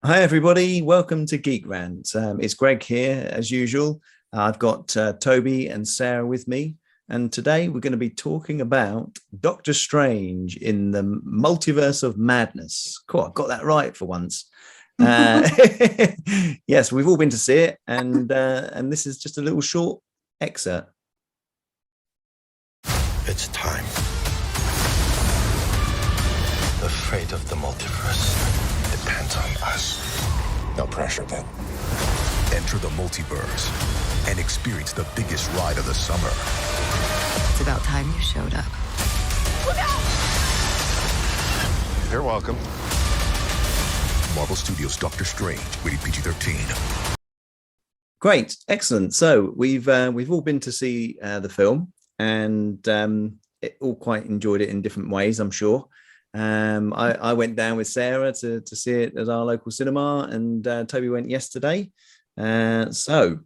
Hi, everybody. Welcome to Geek Rant. It's Greg here, as usual. I've got Toby and Sarah with me. And today we're going to be talking about Doctor Strange in the Multiverse of Madness. Cool, I got that right for once. Yes, we've all been to see it. And this is just a little short excerpt. It's time. The fate of the multiverse depends on us. No pressure, then. Enter the multiverse and experience the biggest ride of the summer. It's about time you showed up. Look out! You're welcome. Marvel Studios' Doctor Strange, rated PG-13. Great, excellent. So we've all been to see the film, and all quite enjoyed it in different ways, I'm sure. I went down with Sarah to see it at our local cinema, and Toby went yesterday. So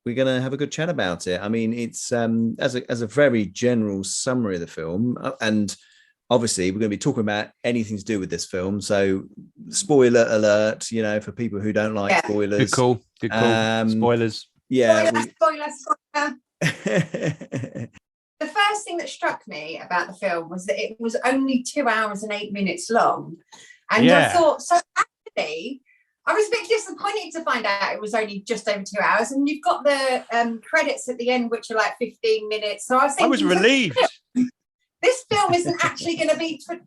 we're going to have a good chat about it. I mean, it's as a very general summary of the film, and obviously we're going to be talking about anything to do with this film. So spoiler alert, for people who don't like spoilers. Good call. Spoilers. Yeah. Spoiler. The first thing that struck me about the film was that it was only 2 hours and 8 minutes long. And I thought, so actually, I was a bit disappointed to find out it was only just over 2 hours. And you've got the credits at the end, which are like 15 minutes. So I was thinking, I was relieved. This film isn't actually going to be for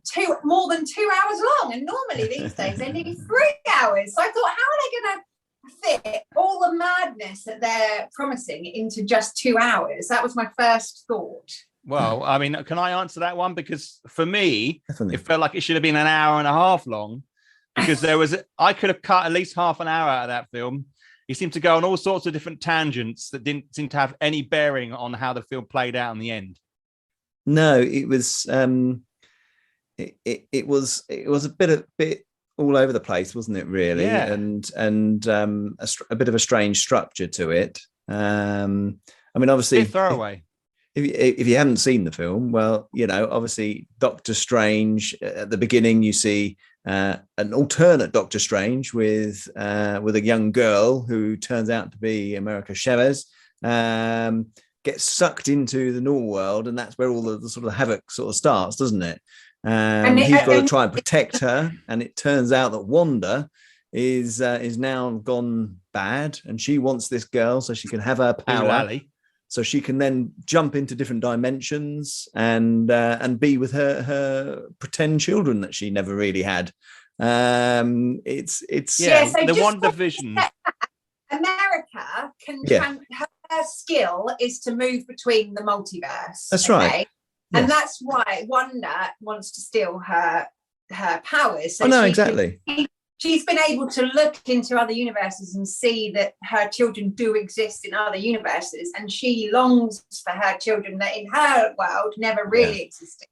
more than 2 hours long. And normally these days, they need 3 hours. So I thought, how are they going to fit all the madness that they're promising into just 2 hours? That was my first thought. Well, I mean, can I answer that one? Because for me, Definitely. It felt like it should have been an hour and a half long, because I could have cut at least half an hour out of that film. He seemed to go on all sorts of different tangents that didn't seem to have any bearing on how the film played out in the end. No, it was it was a bit all over the place, wasn't it? Really, Yeah. and a bit of a strange structure to it. I mean, obviously, Bit throwaway. If you haven't seen the film, well, obviously, Doctor Strange at the beginning, you see an alternate Doctor Strange with a young girl who turns out to be America Chavez. Gets sucked into the normal world, and that's where all the sort of havoc sort of starts, doesn't it? He's got to try and protect her, and it turns out that Wanda is now gone bad, and she wants this girl so she can have her power, so she can then jump into different dimensions and be with her pretend children that she never really had. It's So the WandaVision. America can her skill is to move between the multiverse. That's right. And that's why Wanda wants to steal her powers. So exactly. She's been able to look into other universes and see that her children do exist in other universes, and she longs for her children that in her world never really existed,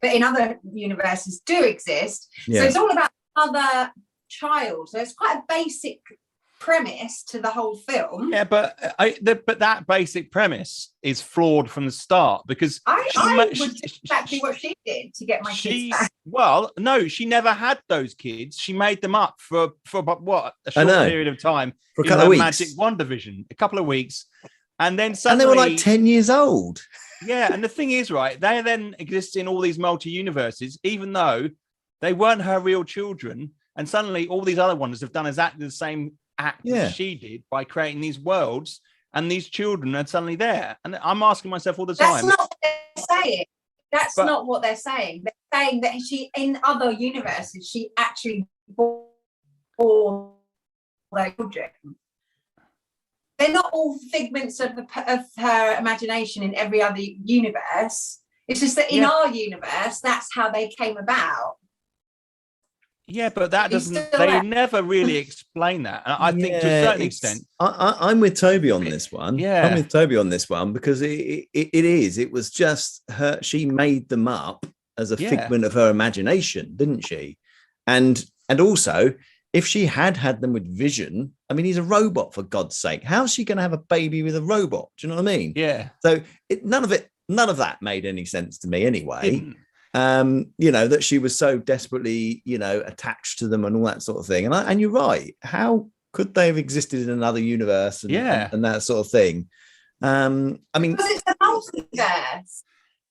but in other universes do exist. So it's all about mother child. So it's quite a basic premise to the whole film. Yeah, but that basic premise is flawed from the start, because I would do exactly what she did to get my kids back. Well, no, she never had those kids. She made them up for what, a short period of time, for a couple of weeks. Magic WandaVision, a couple of weeks, and then suddenly, and they were like 10 years old. Yeah, and the thing is, right, they then exist in all these multi-universes, even though they weren't her real children, and suddenly all these other ones have done exactly the same act as she did by creating these worlds, and these children are suddenly there. And I'm asking myself all the time. That's not what they're saying. That's not what they're saying. They're saying that she, in other universes, she actually bore their children. They're not all figments of her imagination in every other universe. It's just that in our universe, that's how they came about. Yeah, but that doesn't, they never really explain that. And I think to a certain extent. I'm with Toby on this one. Yeah. I'm with Toby on this one because it was just her, she made them up as a figment of her imagination, didn't she? And also, if she had them with Vision, I mean, he's a robot, for God's sake. How's she going to have a baby with a robot? Do you know what I mean? Yeah. So none of that made any sense to me anyway. that she was so desperately, attached to them and all that sort of thing. And you're right. How could they have existed in another universe and that sort of thing? I mean, because it's a multiverse.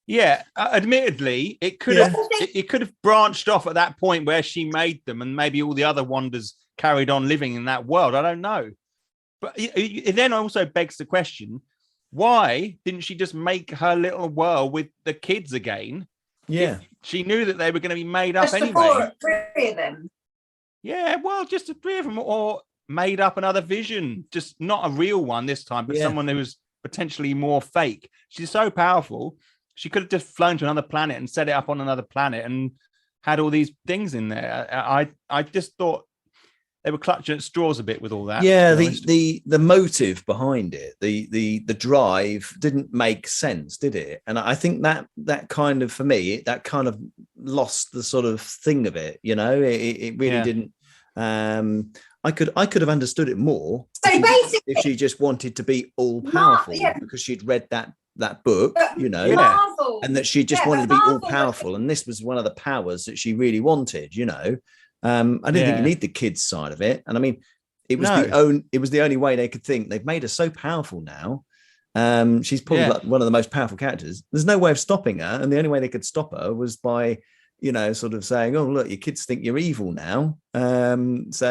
Yeah, admittedly, it could have branched off at that point where she made them, and maybe all the other Wanders carried on living in that world. I don't know, but it then also begs the question: why didn't she just make her little world with the kids again? Yeah, she knew that they were going to be made up Just anyway. Three of them. Yeah, well, just the three of them, or made up another vision, just not a real one this time, but someone who was potentially more fake. She's so powerful. She could have just flown to another planet and set it up on another planet and had all these things in there. I just thought they were clutching at straws a bit with all that. Yeah, the motive behind it, the drive didn't make sense, did it? And I think that kind of, for me, that kind of lost the sort of thing of it. It really didn't. I could have understood it more. So basically, if she just wanted to be all powerful because she'd read that book, Marvel, and that she just wanted to be all powerful, and this was one of the powers that she really wanted. I don't think you need the kids side of it. And I mean, it was the only way they could think. They've made her so powerful now. She's probably like one of the most powerful characters. There's no way of stopping her, and the only way they could stop her was by sort of saying, "Oh, look, your kids think you're evil now." The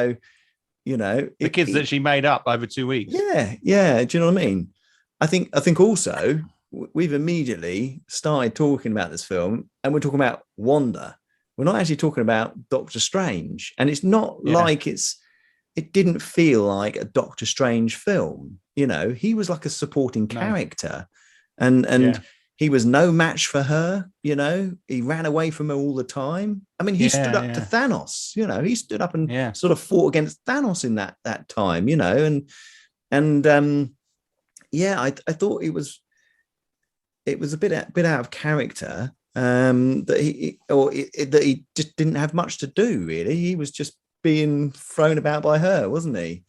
kids that she made up over 2 weeks. Yeah. Do you know what I mean? I think also we've immediately started talking about this film, and we're talking about Wanda. We're not actually talking about Doctor Strange, and it's not like it didn't feel like a Doctor Strange film. He was like a supporting character, and he was no match for her. He ran away from her all the time. I mean, he stood up to Thanos. He stood up and sort of fought against Thanos in that time. I thought it was a bit out of character. That he just didn't have much to do, really. He was just being thrown about by her, wasn't he?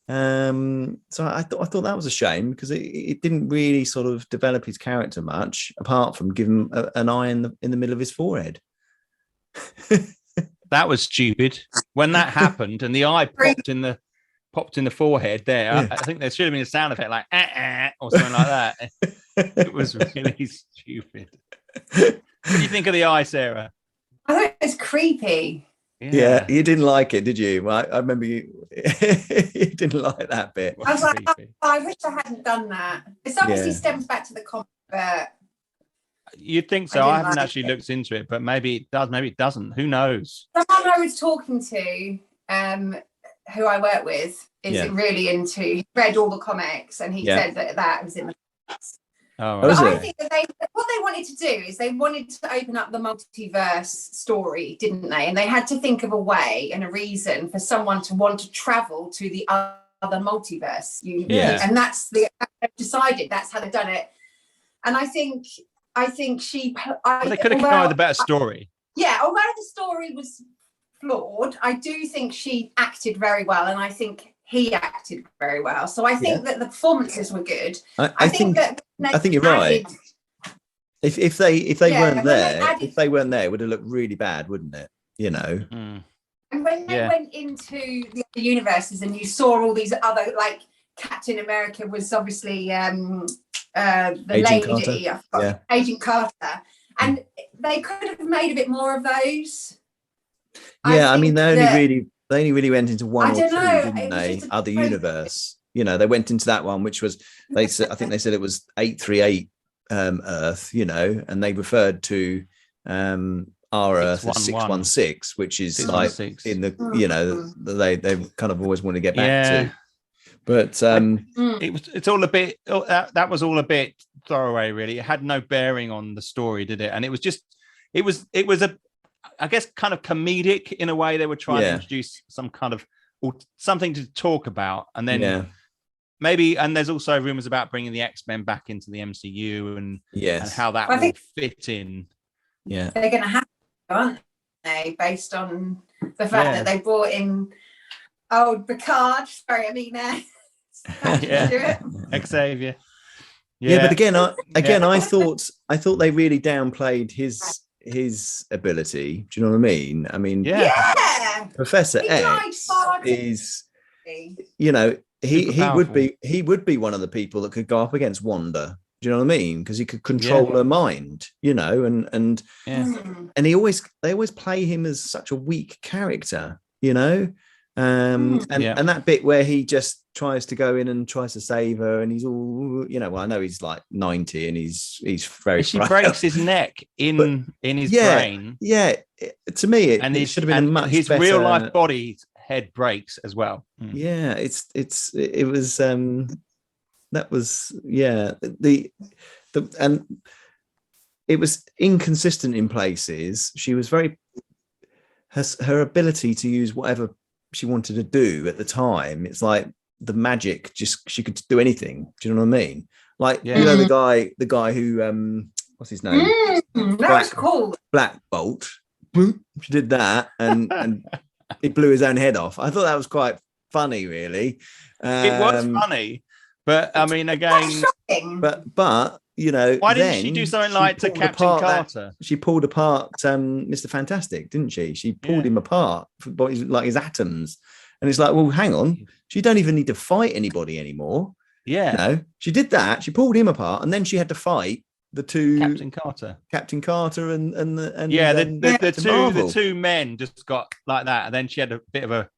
So I thought that was a shame, because it didn't really sort of develop his character much, apart from give him an eye in the middle of his forehead. That was stupid when that happened, and the eye popped in the forehead there. I think there should have been a sound effect like or something like that. It was really stupid. What do you think of the eye, Sarah? I thought it was creepy. Yeah, you didn't like it, did you? Well, I remember you didn't like that bit. I was like, I wish I hadn't done that. This obviously stems back to the comic, but you'd think so. I haven't actually looked into it, but maybe it does, maybe it doesn't. Who knows? Someone I was talking to, who I work with, is really into. He read all the comics, and he said that was in the comics. Oh, right. I think that what they wanted to do is they wanted to open up the multiverse story, didn't they? And they had to think of a way and a reason for someone to want to travel to the other multiverse universe. Yeah. And that's they've decided that's how they've done it. And I think they could have come up with a better story. Yeah, although the story was flawed, I do think she acted very well, and I think he acted very well. So I think that the performances were good. I think you're right. If they weren't there, if they weren't there, it would have looked really bad, wouldn't it? And when they went into the other universes, and you saw all these other, like Captain America was obviously the Agent lady, Carter. Agent Carter, and they could have made a bit more of those. Yeah, I mean they only really went into one or two, didn't they? Other universe. They went into that one, which was I think they said it was 838 Earth, and they referred to our Earth as 616, which is 616. Like in the they kind of always want to get back to. But it's all a bit that was all a bit throwaway, really. It had no bearing on the story, did it? And it was just it was a, I guess, kind of comedic in a way. They were trying to introduce some kind of something to talk about, and then maybe. And there's also rumors about bringing the X-Men back into the MCU and how that will fit in. Yeah, they're going to have to, aren't they? Based on the fact that they brought in Picard. Sorry, I mean, Xavier. Yeah, but again, I thought they really downplayed his his ability. Do you know what I mean? I mean, Yeah. Professor He X died far too is, early. you know, he Super would be one of the people that could go up against Wanda. Do you know what I mean? Because he could control her mind, you know, and they always play him as such a weak character, you know. And that bit where he just tries to go in and tries to save her, and he's all, you know, well, I know he's like 90 and he's very she frail. breaks his neck in his brain. Yeah, to me, it should have been a much his better... real life body head breaks as well. Yeah, it was that was the and it was inconsistent in places. She was very her ability to use whatever she wanted to do at the time. It's like the magic, just she could do anything. Do you know what I mean? Like you know the guy who what's his name? That was cool. Black Bolt. She did that and he blew his own head off. I thought that was quite funny, really. It was funny, but I mean, again, but you know, why didn't she do something like to Captain Carter? She pulled apart Mr. Fantastic, didn't she? She pulled him apart, like his atoms, and it's like, well, hang on, she don't even need to fight anybody anymore. Yeah, you know, she did that. She pulled him apart, and then she had to fight the two Captain Carter, and the two men just got like that, and then she had a bit of a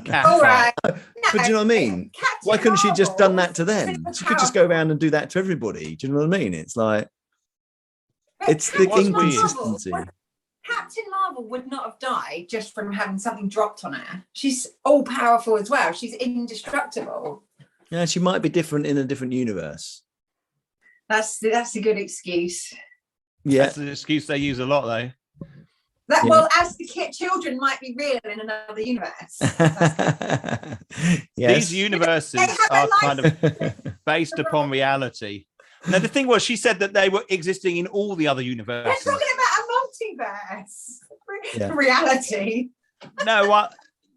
cat all fight. right. But do you know what I mean? Why couldn't she just done that to them? She could just go around and do that to everybody. Do you know what I mean? It's like it's the inconsistency. Captain Marvel would not have died just from having something dropped on her. She's all powerful as well. She's indestructible. Yeah, she might be different in a different universe. That's a good excuse. Yeah, that's an excuse they use a lot, though. Well, as the children might be real in another universe. These universes are kind of based upon reality. Now, the thing was, she said that they were existing in all the other universes. They're talking about a multiverse. Reality.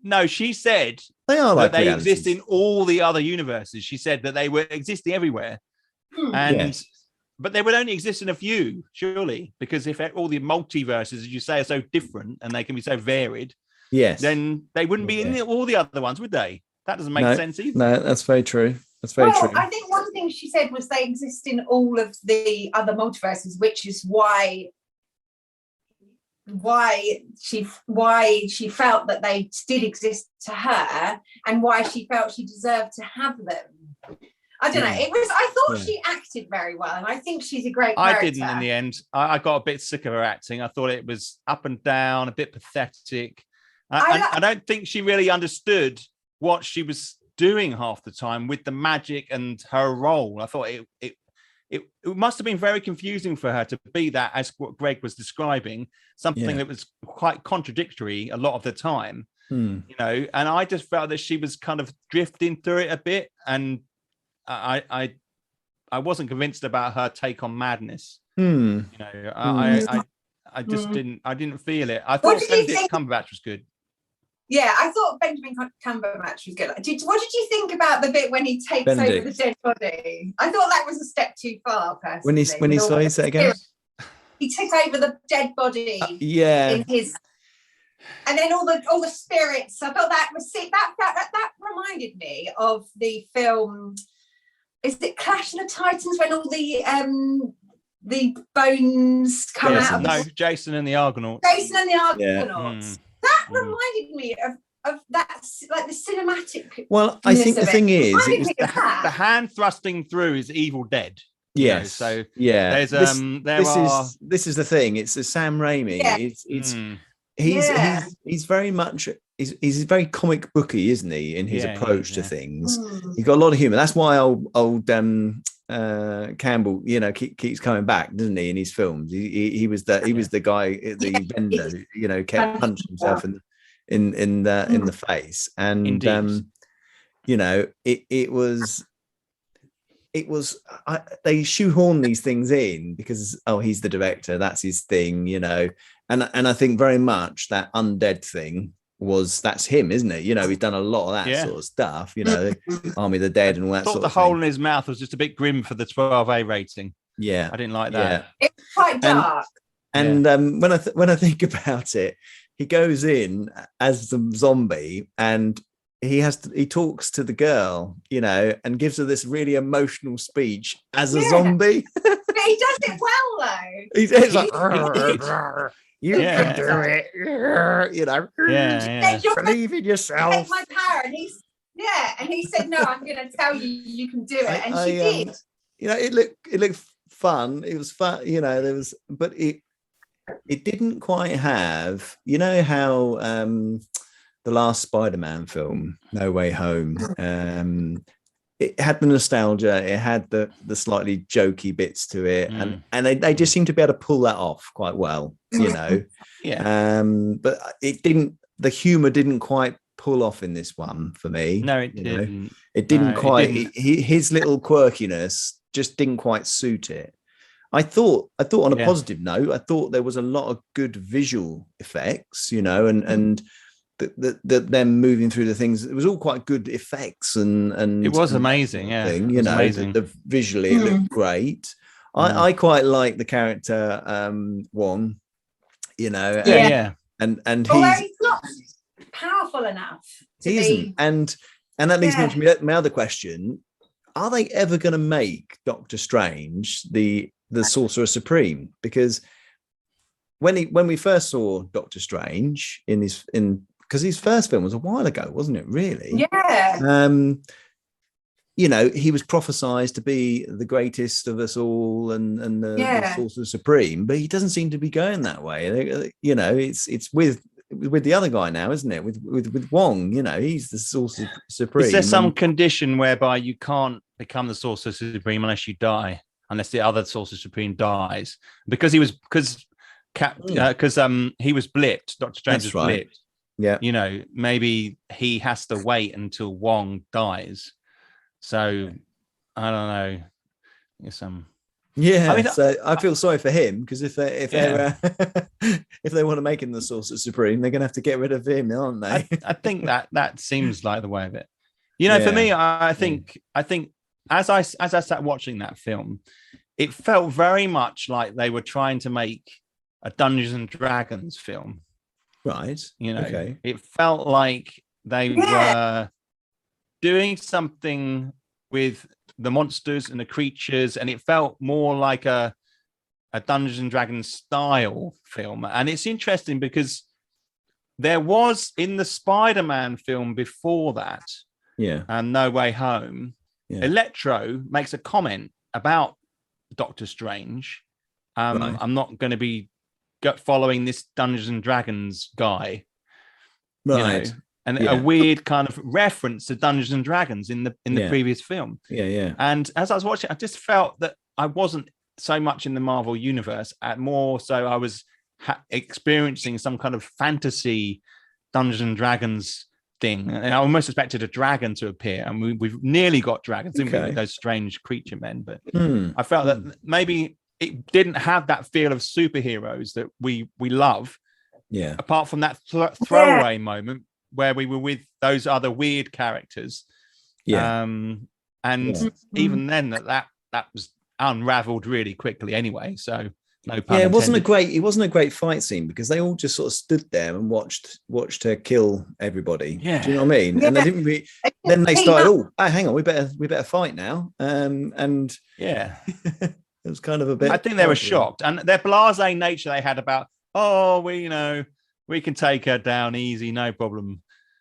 No, she said they are like that they realities. exist in all the other universes. She said that they were existing everywhere. But they would only exist in a few, surely, because if all the multiverses, as you say, are so different and they can be so varied, then they wouldn't be in all the other ones, would they? That doesn't make sense either. No, that's very true. That's very true. I think one thing she said was they exist in all of the other multiverses, which is why she felt that they did exist to her, and why she felt she deserved to have them. I don't know. I thought she acted very well, and I think she's a great character. I didn't in the end. I got a bit sick of her acting. I thought it was up and down, a bit pathetic. I don't think she really understood what she was doing half the time with the magic and her role. I thought it must have been very confusing for her to be that, as what Greg was describing, something that was quite contradictory a lot of the time. You know, and I just felt that she was kind of drifting through it a bit, and I wasn't convinced about her take on madness. You know, I just didn't feel it. I thought Benedict Cumberbatch was good. Yeah, I thought Benjamin Cumberbatch was good. What did you think about the bit when he takes over the dead body? I thought that was a step too far, personally. When he saw it again, he took over the dead body. In his, and then all the spirits. I thought that was that reminded me of the film. Is it Clash of the Titans, when all the bones come out? No, Jason and the Argonauts. Jason and the Argonauts. That reminded me of that, like the cinematic. Well, I think the thing is, the hand thrusting through is Evil Dead. Yes. You know, so there's this is the thing. It's a Sam Raimi. Yeah. He's very much. He's very comic booky, isn't he, in his approach to things? He's got a lot of humor. That's why old Campbell, you know, keeps coming back, doesn't he? In his films, he was the guy, the vendor, who, you know, kept punching himself in the face, and you know, it was they shoehorn these things in because he's the director, that's his thing, you know, and I think very much that undead thing. That's him, isn't it? You know, he's done a lot of that sort of stuff, you know, Army of the Dead and all that sort of thing. The hole in his mouth was just a bit grim for the 12A rating. Yeah. I didn't like that. It's quite dark. And when I think about it, he goes in as the zombie, and he talks to the girl, and gives her this really emotional speech as a zombie. But he does it well, though. He's like, you can do it, believe in yourself. Take my power, and he said, no, I'm going to tell you, you can do it, and she did. It looked fun. It was fun, but it didn't quite have, how the last Spider-Man film, No Way Home, it had the nostalgia, it had the slightly jokey bits to it, and they just seem to be able to pull that off quite well, but it didn't. The humor didn't quite pull off in this one for me. No, it didn't. It didn't quite. His little quirkiness just didn't quite suit it. I thought on a positive note, I thought there was a lot of good visual effects, and them moving through the things. It was all quite good effects, and it was amazing. Amazing. Visually it looked great. I quite like the character Wong, and he's not powerful enough. He isn't, and that leads me to my other question: are they ever going to make Doctor Strange the Sorcerer Supreme? Because when we first saw Doctor Strange because his first film was a while ago, wasn't it? Really? Yeah. He was prophesied to be the greatest of us all and the Sorcerer Supreme, but he doesn't seem to be going that way. It's with the other guy now, isn't it? With Wong, he's the Sorcerer Supreme. Is there some condition whereby you can't become the Sorcerer Supreme unless you die? Unless the other Sorcerer Supreme dies, because he was blipped. Doctor Strange was blipped. Yeah, maybe he has to wait until Wong dies. So I don't know. So I feel sorry for him, because if they want to make him the Sorcerer Supreme, they're going to have to get rid of him, aren't they? I think that seems like the way of it. For me, I think as I sat watching that film, it felt very much like they were trying to make a Dungeons and Dragons film. Right. Okay. It felt like they were doing something with the monsters and the creatures, and it felt more like a Dungeons and Dragons style film. And it's interesting because there was, in the Spider-Man film before that, and No Way Home, Electro makes a comment about Doctor Strange. Right. I'm not going to be following this Dungeons and Dragons guy, right? A weird kind of reference to Dungeons and Dragons in the previous film. And as I was watching, I just felt that I wasn't so much in the Marvel universe, more so I was experiencing some kind of fantasy Dungeons and Dragons thing. And I almost expected a dragon to appear, and we've nearly got dragons, didn't we, with those strange creature men? But I felt that maybe it didn't have that feel of superheroes that we love. Yeah. Apart from that throwaway moment where we were with those other weird characters. Even then that was unraveled really quickly anyway. So no pun it wasn't a great fight scene, because they all just sort of stood there and watched her kill everybody. Do you know what I mean? And they didn't really, then they started, hang on, we better fight now. And it was kind of a bit, I think they were shocked, and their blasé nature they had about, we can take her down easy, no problem.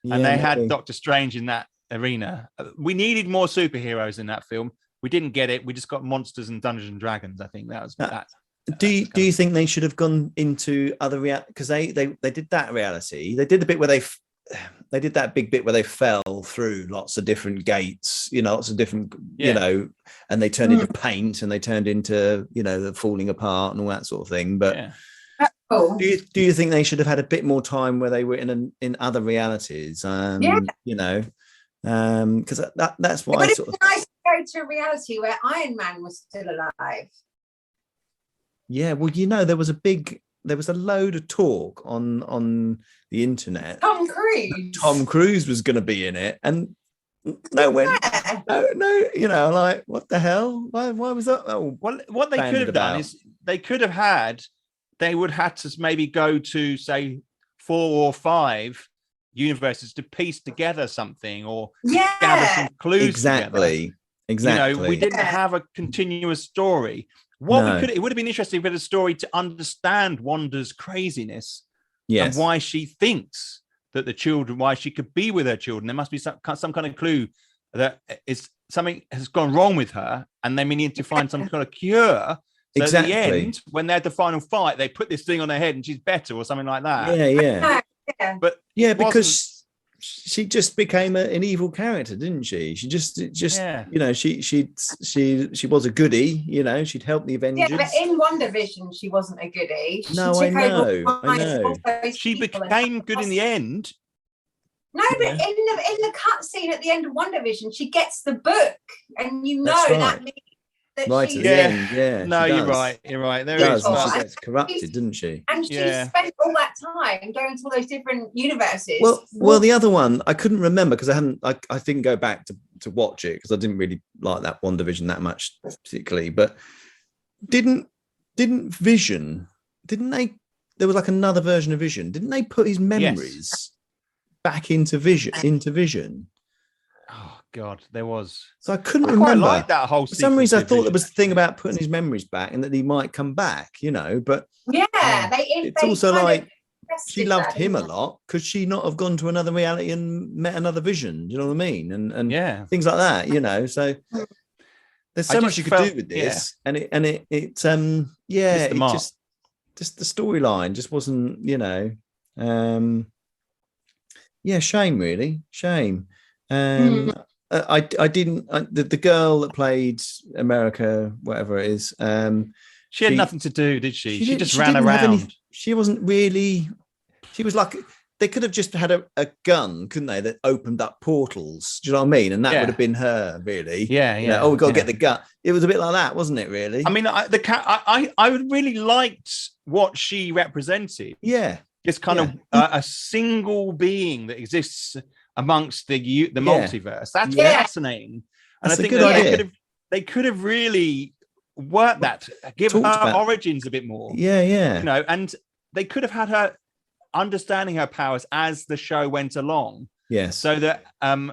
And they had Doctor Strange in that arena. We needed more superheroes in that film. We didn't get it. We just got monsters and Dungeons and Dragons. I think that was that. Do you think they should have gone into other reality? Because they did that reality. They did the bit where they did that big bit where they fell through lots of different gates, lots of different, and they turned into paint, and they turned into, the falling apart and all that sort of thing. But do you think they should have had a bit more time where they were in other realities? Because that's why. But it's nice to go to a reality where Iron Man was still alive. Yeah, well, there was a load of talk on the internet. Tom Cruise was going to be in it, and no, like, what the hell? Why was that? Oh, well, what they could have done is they could have had they would have to maybe go to say 4 or 5 universes to piece together something or gather some clues together. Exactly. We didn't have a continuous story. It would have been interesting if we had a story to understand Wanda's craziness and why she thinks that why she could be with her children. There must be some kind of clue that is something has gone wrong with her, and then we need to find some kind of cure. So at the end, when they had the final fight, they put this thing on her head and she's better or something like that. But because she just became an evil character, didn't she? She just she was a goodie, she'd help the Avengers. Yeah, but in WandaVision, she wasn't a goodie. I know. She became good in the end. No, but in the cutscene at the end of WandaVision, she gets the book, and that means that right she's at the end, yeah. No, you're right. There is. She gets corrupted, didn't she? And she spent all that time going to all those different universes. Well, the other one I couldn't remember because I didn't go back to watch it because I didn't really like that WandaVision that much particularly. But didn't Vision? Didn't they? There was like another version of Vision. Didn't they put his memories back into Vision? Oh God, there was. So I couldn't remember. I like that whole. For some reason, I thought there was a thing about putting his memories back and that he might come back. But it's also like she loved him a lot. Could she not have gone to another reality and met another Vision? Do you know what I mean? And things like that. So there's so much you could do with this, and it just the storyline just wasn't. Shame, really, shame. I didn't. The girl that played America, whatever it is, she had nothing to do, did she? She just ran around. She wasn't really. She was like they could have just had a gun, couldn't they? That opened up portals. Do you know what I mean? And that would have been her, really. Yeah. Oh, we got to get the gun. It was a bit like that, wasn't it? Really. I mean, I really liked what she represented. Yeah. Just kind of a single being that exists amongst the multiverse. That's fascinating, and that's I think they could have really worked that, give her origins a bit more. And they could have had her understanding her powers as the show went along. Yes, so that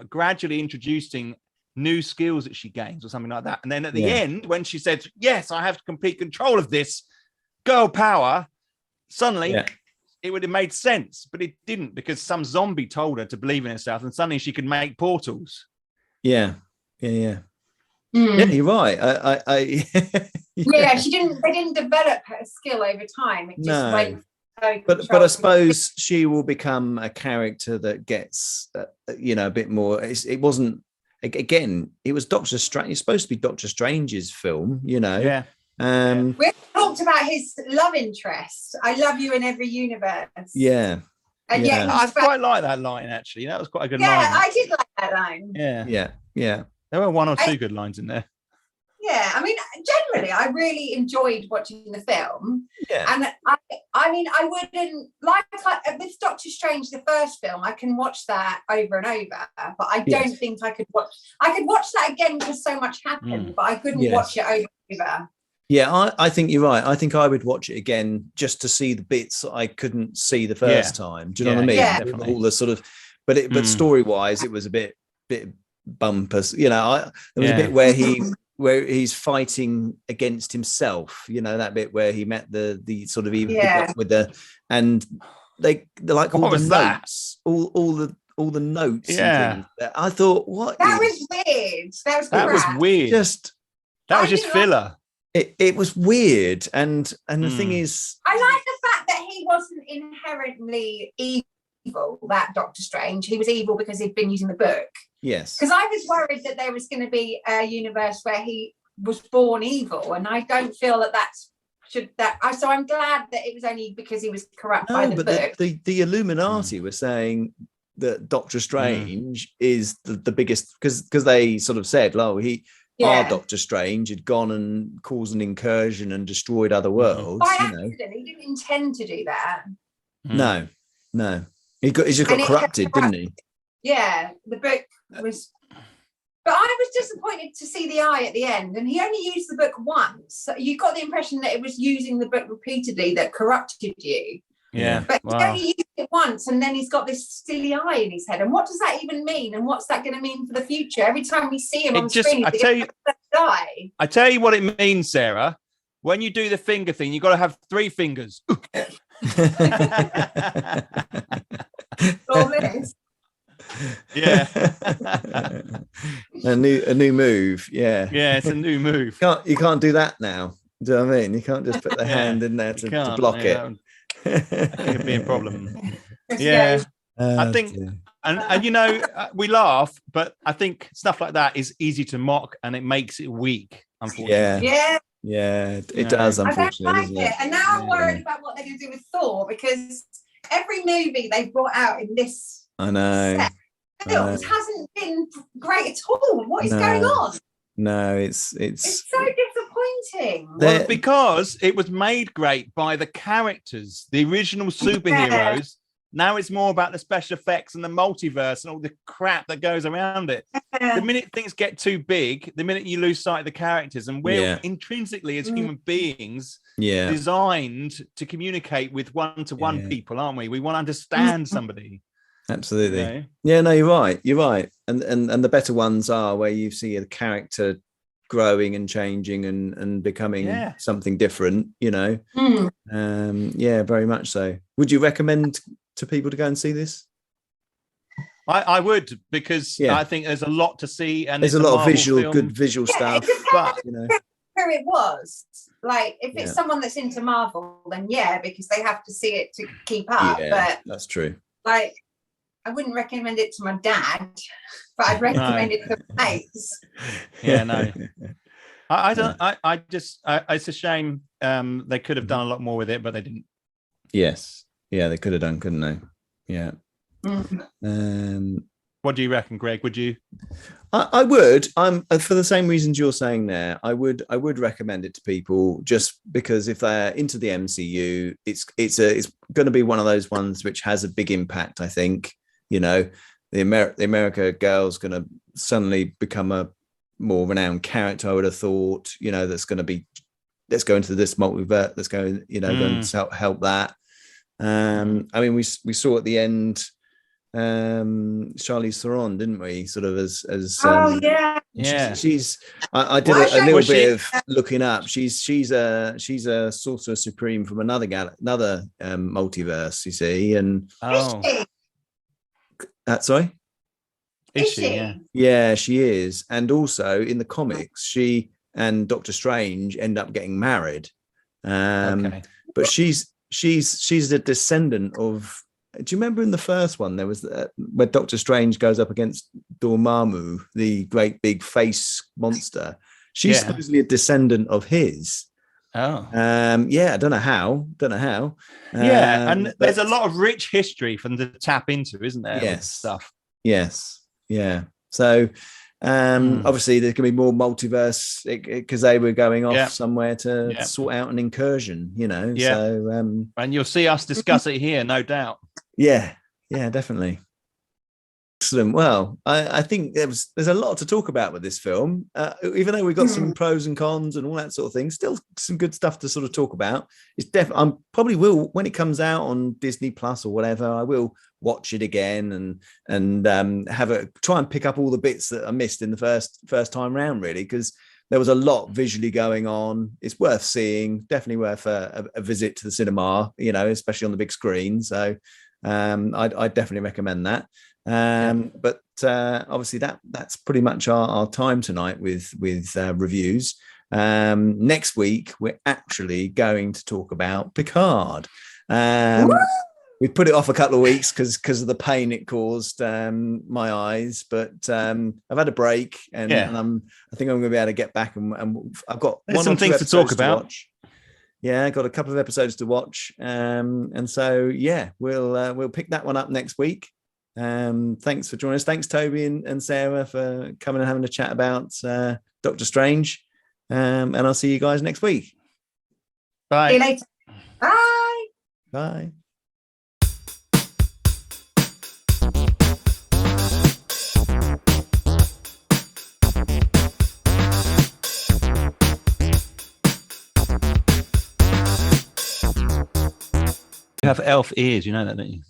gradually introducing new skills that she gains or something like that, and then at the end, when she said, "Yes, I have complete control of this girl power," suddenly. Yeah. It would have made sense, but it didn't because some zombie told her to believe in herself, and suddenly she could make portals. Yeah, you're right. She didn't. They didn't develop her skill over time. It just went. But I suppose she will become a character that gets, a bit more. It wasn't. Again, it was Doctor Strange. It's supposed to be Doctor Strange's film, Yeah. We talked about his love interest. I love you in every universe. Yeah. And I quite like that line, actually. That was quite a good line. Yeah, I did like that line. Yeah. There were 1 or 2 good lines in there. Yeah, I mean, generally, I really enjoyed watching the film. Yeah. And I wouldn't, with Doctor Strange, the first film, I can watch that over and over, but I don't think I could watch that again because so much happened, but I couldn't watch it over and over. Yeah, I think you're right. I think I would watch it again just to see the bits I couldn't see the first time. Do you know what I mean? Yeah, definitely. All the sort of, but story wise, it was a bit bumpers. There was a bit where he's fighting against himself. That bit where he met the sort of evil with and they're like all the notes, all the notes. And things. I thought, what? That was weird. That was weird. That was just filler. It was weird, and the thing is, I like the fact that he wasn't inherently evil. That Doctor Strange, he was evil because he'd been using the book. Yes, because I was worried that there was going to be a universe where he was born evil, and I don't feel so I'm glad that it was only because he was corrupt by the book. The Illuminati were saying that Doctor Strange is the biggest because they sort of said, our Doctor Strange had gone and caused an incursion and destroyed other worlds. By accident, he didn't intend to do that. No. He just got corrupted, didn't he? Yeah, the book was But I was disappointed to see the eye at the end, and he only used the book once. So you got the impression that it was using the book repeatedly that corrupted you. Yeah. But he only used it once, and then he's got this silly eye in his head. And what does that even mean? And what's that going to mean for the future? Every time we see him on screen, I tell you what it means, Sarah. When you do the finger thing, you've got to have 3 fingers. All this. Yeah. a new move. Yeah, it's a new move. You can't do that now. Do you know what I mean? You can't just put the hand in there to block it. That could be a problem. Yeah. I think, and you know, we laugh, but I think stuff like that is easy to mock, and it makes it weak. Unfortunately. Yeah, it does. Unfortunately, I don't like it. And now I'm worried about what they're going to do with Thor, because every movie they've brought out in this set films hasn't been great at all. What is going on? No, it's so disappointing. Well, because it was made great by the characters, the original superheroes. Yeah. Now it's more about the special effects and the multiverse and all the crap that goes around it. The minute things get too big, the minute you lose sight of the characters, and we're intrinsically as human beings designed to communicate with one-to-one people, aren't we? We want to understand somebody. Absolutely. You know? Yeah, no, you're right. And the better ones are where you see a character growing and changing and becoming something different, you know. Very much so. Would you recommend to people to go and see this? I would, because I think there's a lot to see, and there's a lot of good visual stuff. But you know, who it was, like, if it's someone that's into Marvel, then because they have to see it to keep up. But that's true. Like, I wouldn't recommend it to my dad, but I'd recommend it to mates. Yeah, no. I don't. I just. It's a shame. They could have done a lot more with it, but they didn't. Yes. Yeah, they could have done, couldn't they? Yeah. What do you reckon, Greg? Would you? I would. For the same reasons you're saying there. I would recommend it to people, just because if they're into the MCU, it's going to be one of those ones which has a big impact. I think, you know, the America girl's going to suddenly become a more renowned character. I would have thought, you know, let's go into this multiverse. Let's go, you know, go and help that. I mean, we saw at the end Charlize Theron, didn't we? Sort of as she's I did a little bit of looking up. She's a sorcerer supreme from another multiverse, you see. And sorry, is she? Yeah, she is. And also in the comics, she and Doctor Strange end up getting married. But she's a descendant of. Do you remember in the first one there was where Doctor Strange goes up against Dormammu, the great big face monster? She's supposedly a descendant of his. I don't know how. And there's a lot of rich history from the tap into, isn't there? Yes. Stuff. Yes. Yeah. So obviously there can be more multiverse because they were going off somewhere to sort out an incursion, you know. So and you'll see us discuss it here, no doubt. Yeah, definitely. Excellent. Well, I think there's a lot to talk about with this film, even though we've got some pros and cons and all that sort of thing. Still, some good stuff to sort of talk about. It's definitely. I probably will, when it comes out on Disney Plus or whatever, I will watch it again and try and pick up all the bits that I missed in the first time round, really, because there was a lot visually going on. It's worth seeing. Definitely worth a visit to the cinema, you know, especially on the big screen. So I'd definitely recommend that. But obviously that's pretty much our time tonight with reviews. Next week we're actually going to talk about Picard. We put it off a couple of weeks because of the pain it caused my eyes, but I've had a break and I think I'm going to be able to get back and I've got some things to talk about. Yeah, I got a couple of episodes to watch, and so we'll pick that one up next week. Thanks for joining us. Thanks, Toby and Sarah, for coming and having a chat about Doctor Strange. And I'll see you guys next week. Bye. See you later. Bye. Bye. You have elf ears, you know that, don't you?